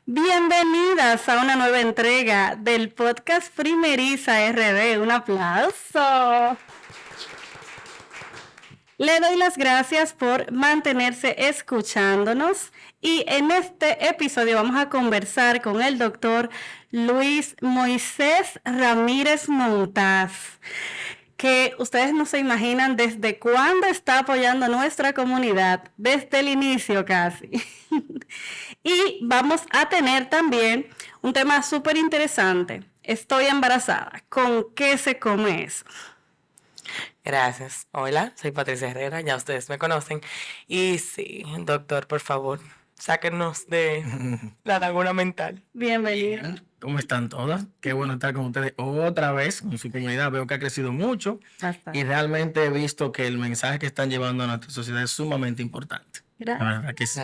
Bienvenidas a una nueva entrega del podcast Primeriza RD. Un aplauso. Le doy las gracias por mantenerse escuchándonos y en este episodio vamos a conversar con el doctor Luis Moisés Ramírez Montaz, que ustedes no se imaginan desde cuándo está apoyando nuestra comunidad, desde el inicio casi. Y vamos a tener también un tema súper interesante. Estoy embarazada. ¿Con qué se come eso? Gracias. Hola, soy Patricia Herrera, ya ustedes me conocen. Y sí, doctor, por favor, sáquenos de la laguna mental. Bienvenido. ¿Cómo están todas? Qué bueno estar con ustedes otra vez con su comunidad. Veo que ha crecido mucho y realmente he visto que el mensaje que están llevando a nuestra sociedad es sumamente importante. Gracias. La verdad que sí.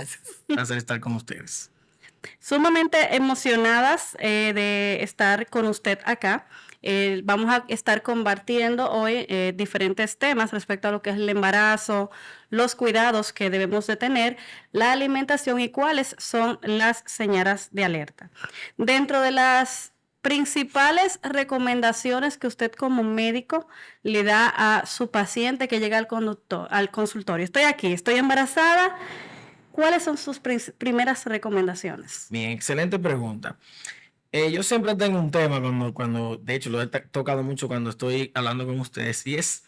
Un placer estar con ustedes. Sumamente emocionadas de estar con usted acá. Vamos a estar compartiendo hoy diferentes temas respecto a lo que es el embarazo, los cuidados que debemos de tener, la alimentación y cuáles son las señales de alerta. Dentro de las principales recomendaciones que usted como médico le da a su paciente que llega al consultorio. Estoy aquí, estoy embarazada. ¿Cuáles son sus primeras recomendaciones? Bien, excelente pregunta. Yo siempre tengo un tema cuando de hecho lo he tocado mucho cuando estoy hablando con ustedes, y es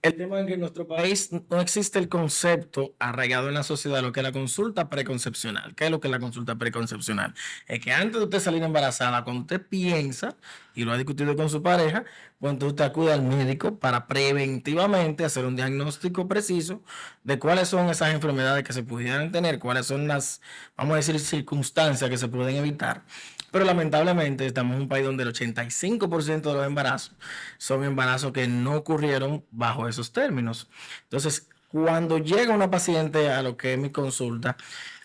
el tema de que en nuestro país no existe el concepto arraigado en la sociedad de lo que es la consulta preconcepcional. ¿Qué es lo que es la consulta preconcepcional? Es que antes de usted salir embarazada, cuando usted piensa, y lo ha discutido con su pareja, pues entonces usted acude al médico para preventivamente hacer un diagnóstico preciso de cuáles son esas enfermedades que se pudieran tener, cuáles son las, vamos a decir, circunstancias que se pueden evitar. Pero lamentablemente estamos en un país donde el 85% de los embarazos son embarazos que no ocurrieron bajo esos términos. Entonces, cuando llega una paciente a lo que es mi consulta,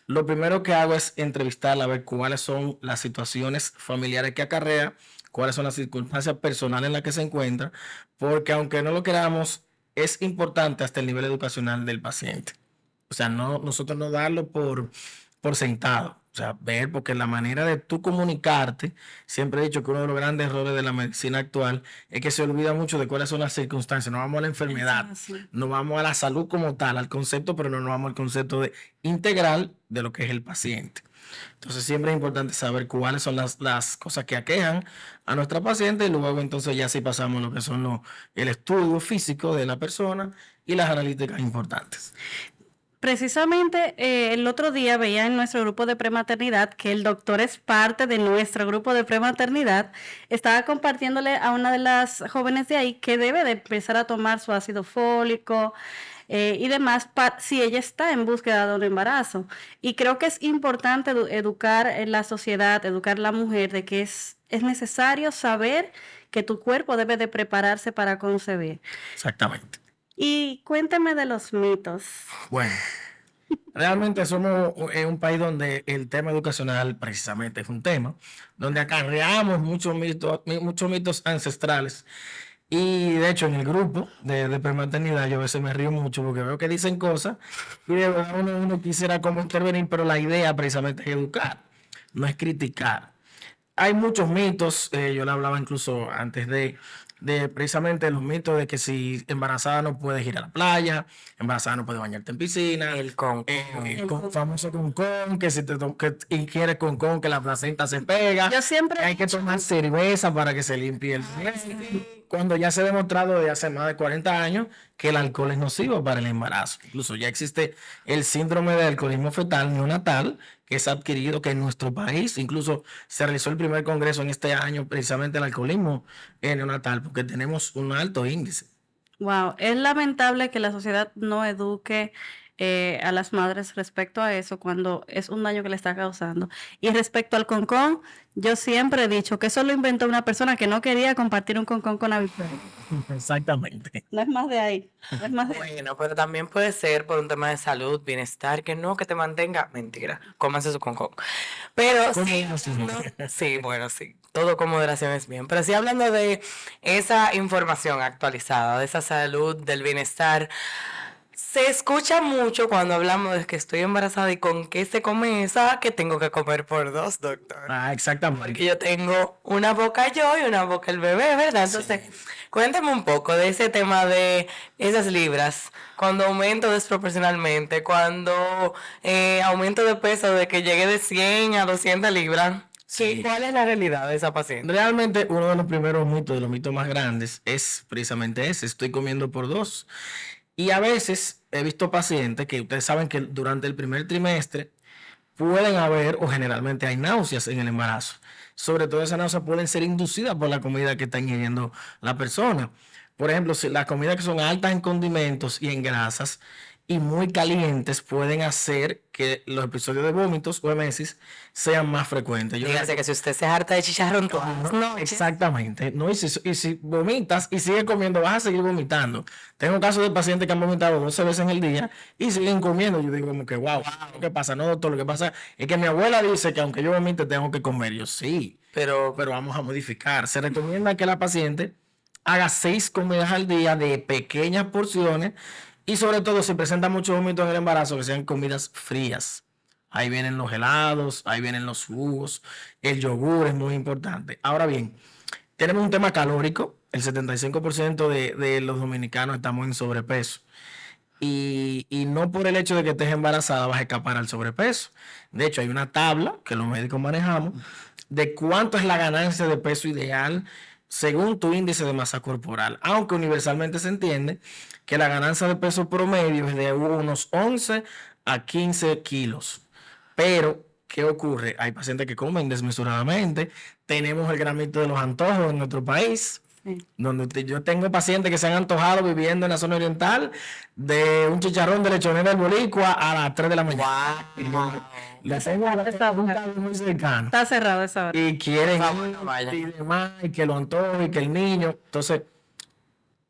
lo primero que hago es entrevistarla a ver cuáles son las situaciones familiares que acarrea, cuáles son las circunstancias personales en las que se encuentra, porque aunque no lo queramos, es importante hasta el nivel educacional del paciente. O sea, nosotros no darlo por sentado. O sea, ver, porque la manera de tú comunicarte, siempre he dicho que uno de los grandes errores de la medicina actual es que se olvida mucho de cuáles son las circunstancias. No vamos a la enfermedad, no vamos a la salud como tal, al concepto, pero no nos vamos al concepto integral de lo que es el paciente. Entonces siempre es importante saber cuáles son las cosas que aquejan a nuestra paciente, y luego entonces ya sí pasamos a lo que son el estudio físico de la persona y las analíticas importantes. Precisamente el otro día veía en nuestro grupo de prematernidad que el doctor es parte de nuestro grupo de prematernidad. Estaba compartiéndole a una de las jóvenes de ahí que debe de empezar a tomar su ácido fólico y demás si ella está en búsqueda de un embarazo. Y creo que es importante educar en la sociedad, educar a la mujer de que es necesario saber que tu cuerpo debe de prepararse para concebir. Exactamente. Y cuéntame de los mitos. Bueno, realmente somos un país donde el tema educacional precisamente es un tema, donde acarreamos muchos mitos ancestrales. Y de hecho en el grupo de prematernidad yo a veces me río mucho porque veo que dicen cosas y de verdad uno quisiera como intervenir, pero la idea precisamente es educar, no es criticar. Hay muchos mitos, yo le hablaba incluso antes de precisamente los mitos de que si embarazada no puedes ir a la playa, embarazada no puedes bañarte en piscina, El concón. el famoso concón, que si te ingieres concón, que la placenta se pega. Yo siempre hay que tomar cerveza para que se limpie el cuando ya se ha demostrado desde hace más de 40 años que el alcohol es nocivo para el embarazo. Incluso ya existe el síndrome de alcoholismo fetal neonatal, que es adquirido, que en nuestro país incluso se realizó el primer congreso en este año precisamente el alcoholismo neonatal, porque tenemos un alto índice. Wow, es lamentable que la sociedad no eduque a las madres respecto a eso cuando es un daño que le está causando. Y respecto al concón, yo siempre he dicho que eso lo inventó una persona que no quería compartir un concón con la víctima. Exactamente. No es más de ahí. No es más de ahí. Bueno, pero también puede ser por un tema de salud, bienestar, que no, que te mantenga. Mentira, cómanse su concón. Pero sí, sí, bueno, sí, todo con moderación es bien. Pero sí, hablando de esa información actualizada, de esa salud, del bienestar, Se escucha mucho cuando hablamos de que estoy embarazada y con qué se come esa, que tengo que comer por dos, doctor. Ah, exactamente. Porque yo tengo una boca yo y una boca el bebé, ¿verdad? Entonces, cuéntame un poco de ese tema de esas libras, cuando aumento desproporcionalmente, cuando aumento de peso de que llegue de 100 a 200 libras. Sí. ¿Cuál es la realidad de esa paciente? Realmente uno de los primeros mitos, de los mitos más grandes, es precisamente ese, estoy comiendo por dos. Y a veces he visto pacientes que ustedes saben que durante el primer trimestre pueden haber o generalmente hay náuseas en el embarazo. Sobre todo esas náuseas pueden ser inducidas por la comida que está ingiriendo la persona. Por ejemplo, si las comidas que son altas en condimentos y en grasas y muy calientes pueden hacer que los episodios de vómitos o emesis sean más frecuentes. Dígase que si usted se harta de chicharrón todas las noches. Exactamente. No, y si vomitas y sigues comiendo, vas a seguir vomitando. Tengo casos de pacientes que han vomitado 12 veces en el día y siguen comiendo. Yo digo como que, wow, ¿qué pasa? No, doctor, lo que pasa es que mi abuela dice que aunque yo vomite tengo que comer. Yo sí, pero vamos a modificar. Se recomienda que la paciente haga 6 comidas al día de pequeñas porciones y sobre todo si presenta mucho vómito en el embarazo, que sean comidas frías. Ahí vienen los helados, ahí vienen los jugos, el yogur es muy importante. Ahora bien, tenemos un tema calórico. El 75% de los dominicanos estamos en sobrepeso. Y no por el hecho de que estés embarazada vas a escapar al sobrepeso. De hecho, hay una tabla que los médicos manejamos de cuánto es la ganancia de peso ideal según tu índice de masa corporal. Aunque universalmente se entiende que la ganancia de peso promedio es de unos 11 a 15 kilos. Pero, ¿qué ocurre? Hay pacientes que comen desmesuradamente. Tenemos el gramito de los antojos en nuestro país. Donde yo tengo pacientes que se han antojado viviendo en la zona oriental de un chicharrón de lechonera del Boricua a las 3 de la mañana. Wow. Le tengo un caso muy cercano. Está cerrado esa hora. Y quieren Vaya. y demás, y que lo antojo y que el niño. Entonces,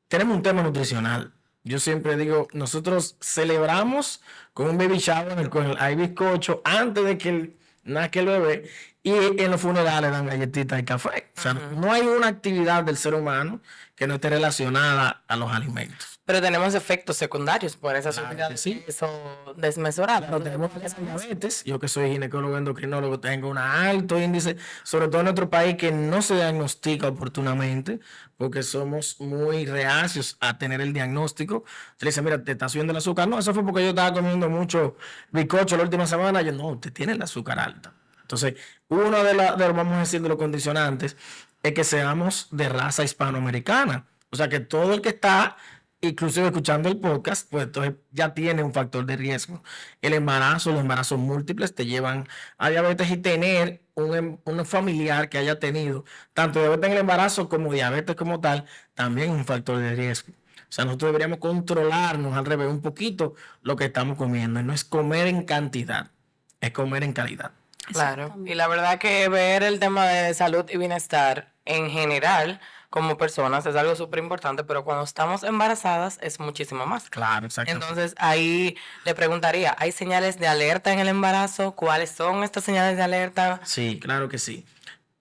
tenemos un tema nutricional. Yo siempre digo, nosotros celebramos con un baby shower en el cual hay bizcocho antes de que nazca el bebé y en los funerales dan galletitas y café. O sea, no hay una actividad del ser humano que no esté relacionada a los alimentos. Pero tenemos efectos secundarios por esa subida de sí. peso desmesurada. Claro, tenemos diabetes. Yo que soy ginecólogo endocrinólogo tengo un alto índice, sobre todo en nuestro país, que no se diagnostica oportunamente porque somos muy reacios a tener el diagnóstico. Te dice, mira, te está subiendo el azúcar. No, eso fue porque yo estaba comiendo mucho bizcocho la última semana. Yo, no, usted tiene el azúcar alta. Entonces, uno vamos a decir, de los condicionantes es que seamos de raza hispanoamericana. O sea, que todo el que está inclusive escuchando el podcast, pues entonces ya tiene un factor de riesgo. El embarazo, los embarazos múltiples te llevan a diabetes y tener un familiar que haya tenido tanto diabetes en el embarazo como diabetes como tal, también es un factor de riesgo. O sea, nosotros deberíamos controlarnos al revés un poquito lo que estamos comiendo. Y no es comer en cantidad, es comer en calidad. Claro, y la verdad que ver el tema de salud y bienestar en general como personas es algo súper importante, pero cuando estamos embarazadas es muchísimo más. Claro, exactamente. Entonces ahí le preguntaría, ¿hay señales de alerta en el embarazo? ¿Cuáles son estas señales de alerta? Sí, claro que sí.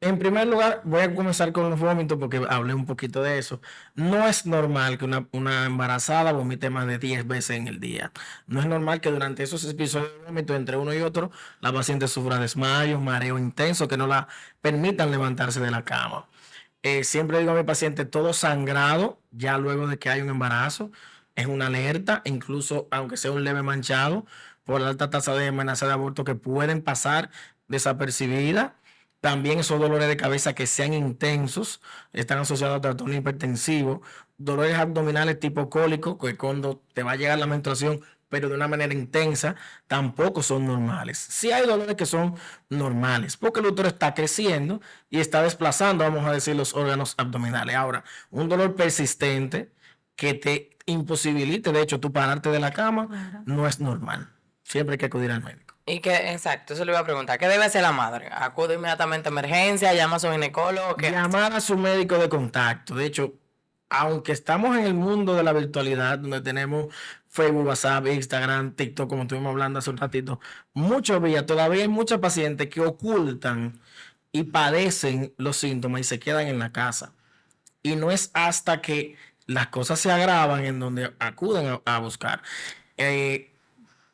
En primer lugar, voy a comenzar con los vómitos porque hablé un poquito de eso. No es normal que una embarazada vomite más de 10 veces en el día. No es normal que durante esos episodios de vómito entre uno y otro, la paciente sufra desmayos, mareo intenso, que no la permitan levantarse de la cama. Siempre digo a mi paciente, todo sangrado, ya luego de que hay un embarazo, es una alerta, incluso aunque sea un leve manchado, por la alta tasa de amenaza de aborto que pueden pasar desapercibida. También esos dolores de cabeza que sean intensos están asociados a trastorno hipertensivo, dolores abdominales tipo cólico, que cuando te va a llegar la menstruación, pero de una manera intensa, tampoco son normales. Sí hay dolores que son normales, porque el útero está creciendo y está desplazando, vamos a decir, los órganos abdominales. Ahora, un dolor persistente que te imposibilite, de hecho, tú pararte de la cama, no es normal. Siempre hay que acudir al médico. Y que, exacto, eso le iba a preguntar, ¿qué debe hacer la madre? ¿Acude inmediatamente a emergencia, llama a su ginecólogo? ¿Qué? Llamar a su médico de contacto. De hecho, aunque estamos en el mundo de la virtualidad, donde tenemos Facebook, WhatsApp, Instagram, TikTok, como estuvimos hablando hace un ratito, todavía hay muchas pacientes que ocultan y padecen los síntomas y se quedan en la casa. Y no es hasta que las cosas se agravan en donde acuden a buscar.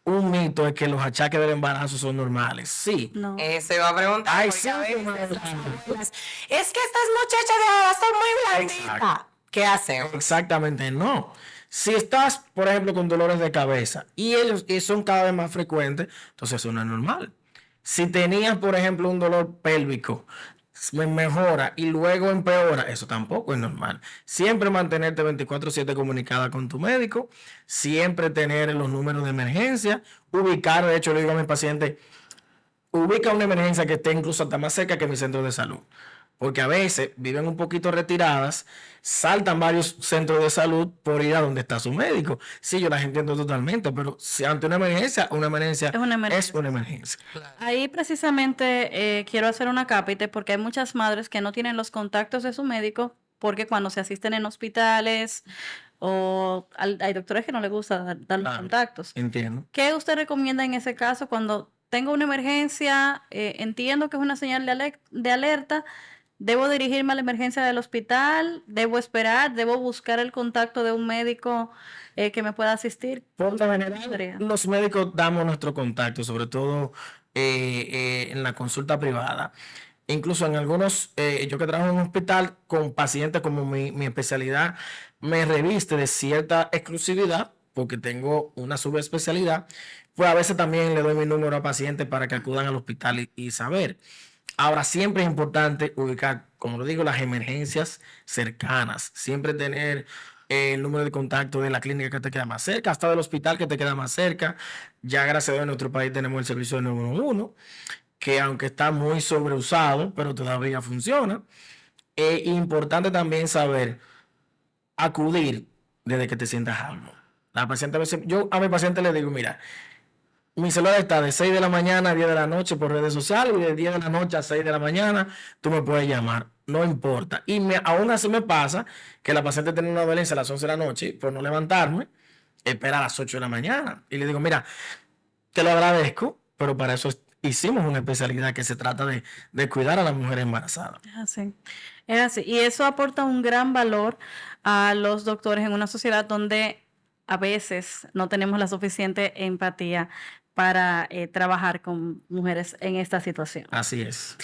Un mito es que los achaques del embarazo son normales. Sí. No. Se va a preguntar. Ay, oiga, sí, a veces no, las abuelas, es que estas muchachas de ahora son muy blanditas. Exacto. ¿Qué hacemos? Exactamente, no. Si estás, por ejemplo, con dolores de cabeza y son cada vez más frecuentes, entonces eso no es normal. Si tenías, por ejemplo, un dolor pélvico, mejora y luego empeora, eso tampoco es normal. Siempre mantenerte 24/7 comunicada con tu médico, siempre tener los números de emergencia, ubicar, de hecho le digo a mis pacientes, ubica una emergencia que esté incluso hasta más cerca que mi centro de salud. Porque a veces viven un poquito retiradas, saltan varios centros de salud por ir a donde está su médico. Sí, yo las entiendo totalmente, pero si ante una emergencia Es una emergencia. es una emergencia. Ahí precisamente quiero hacer una cápite porque hay muchas madres que no tienen los contactos de su médico porque cuando se asisten en hospitales o hay doctores que no les gusta dar los Claro. contactos. Entiendo. ¿Qué usted recomienda en ese caso cuando tengo una emergencia? Entiendo que es una señal de alerta. ¿Debo dirigirme a la emergencia del hospital? ¿Debo esperar? ¿Debo buscar el contacto de un médico que me pueda asistir? Por lo general, Andrea. los médicos damos nuestro contacto, sobre todo en la consulta privada. Incluso en algunos, yo que trabajo en un hospital con pacientes como mi especialidad me reviste de cierta exclusividad, porque tengo una subespecialidad, pues a veces también le doy mi número a pacientes para que acudan al hospital y saber. Ahora, siempre es importante ubicar, como lo digo, las emergencias cercanas. Siempre tener el número de contacto de la clínica que te queda más cerca, hasta del hospital que te queda más cerca. Ya gracias a Dios en nuestro país tenemos el servicio de 911, que aunque está muy sobreusado, pero todavía funciona. Es importante también saber acudir desde que te sientas algo. La paciente a veces, yo a mi paciente le digo, mira, mi celular está de 6 de la mañana a 10 de la noche por redes sociales y de 10 de la noche a 6 de la mañana tú me puedes llamar, no importa. Y aún así me pasa que la paciente tiene una dolencia a las 11 de la noche y por no levantarme, espera a las 8 de la mañana. Y le digo, mira, te lo agradezco, pero para eso hicimos una especialidad que se trata de cuidar a la mujer embarazada. Es así. Es así. Y eso aporta un gran valor a los doctores en una sociedad donde a veces no tenemos la suficiente empatía para trabajar con mujeres en esta situación. Así es.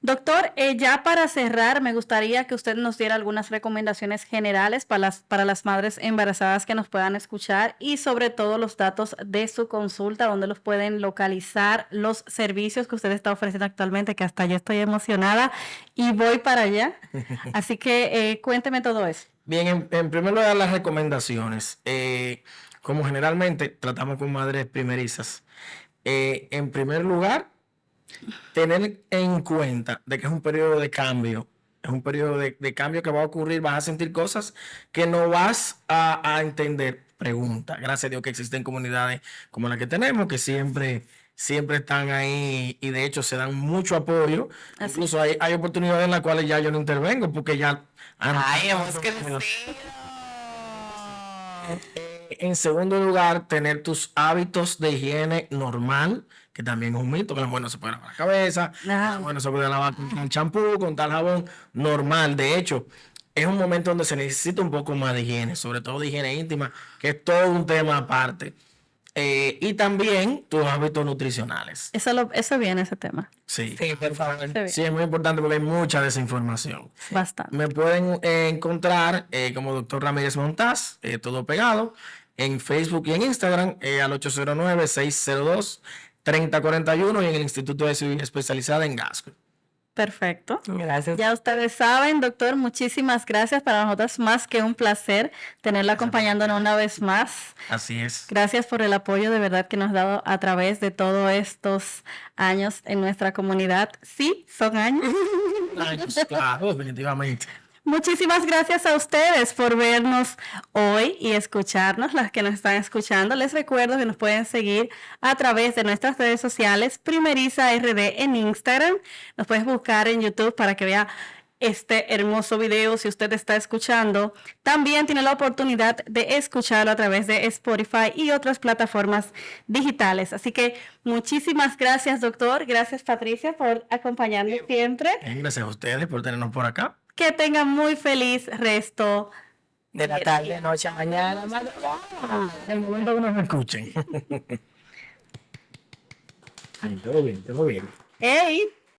Doctor, ya para cerrar, me gustaría que usted nos diera algunas recomendaciones generales para las madres embarazadas que nos puedan escuchar y sobre todo los datos de su consulta, donde los pueden localizar, los servicios que usted está ofreciendo actualmente, que hasta yo estoy emocionada y voy para allá. Así que cuénteme todo eso. Bien, en primer lugar, las recomendaciones. Como generalmente tratamos con madres primerizas, en primer lugar, tener en cuenta de que es un periodo de cambio, es un periodo de cambio que va a ocurrir, vas a sentir cosas que no vas a entender. Pregunta, gracias a Dios que existen comunidades como la que tenemos, que siempre están ahí y de hecho se dan mucho apoyo. Así. Incluso hay oportunidades en las cuales ya yo no intervengo porque ya... Ay, hemos crecido. En segundo lugar, tener tus hábitos de higiene normal, que también es un mito, que la mujer no se puede lavar la cabeza, la mujer no se puede lavar con tal champú, con tal jabón, normal. De hecho, es un momento donde se necesita un poco más de higiene, sobre todo de higiene íntima, que es todo un tema aparte. Y también tus hábitos nutricionales. Eso viene, ese tema. Sí. Sí, por favor. Eso viene. Sí, es muy importante porque hay mucha desinformación. Bastante. Me pueden encontrar como Dr. Ramírez Montaz, todo pegado, en Facebook y en Instagram, al 809-602-3041 y en el Instituto de Cirugía Especializada en Gasco. Perfecto. Gracias. Ya ustedes saben, doctor, muchísimas gracias. Para nosotros más que un placer tenerla acompañándonos una vez más. Así es. Gracias por el apoyo de verdad que nos ha dado a través de todos estos años en nuestra comunidad. Sí, son años. Años, claro, definitivamente. Muchísimas gracias a ustedes por vernos hoy y escucharnos, las que nos están escuchando. Les recuerdo que nos pueden seguir a través de nuestras redes sociales, Primeriza RD en Instagram. Nos puedes buscar en YouTube para que vea este hermoso video si usted está escuchando. También tiene la oportunidad de escucharlo a través de Spotify y otras plataformas digitales. Así que muchísimas gracias, doctor. Gracias, Patricia, por acompañarnos siempre. Gracias a ustedes por tenernos por acá. Que tengan muy feliz resto de la tarde, noche, mañana, madrugada. El momento que nos escuchen. Ay, todo bien, todo bien. Hey,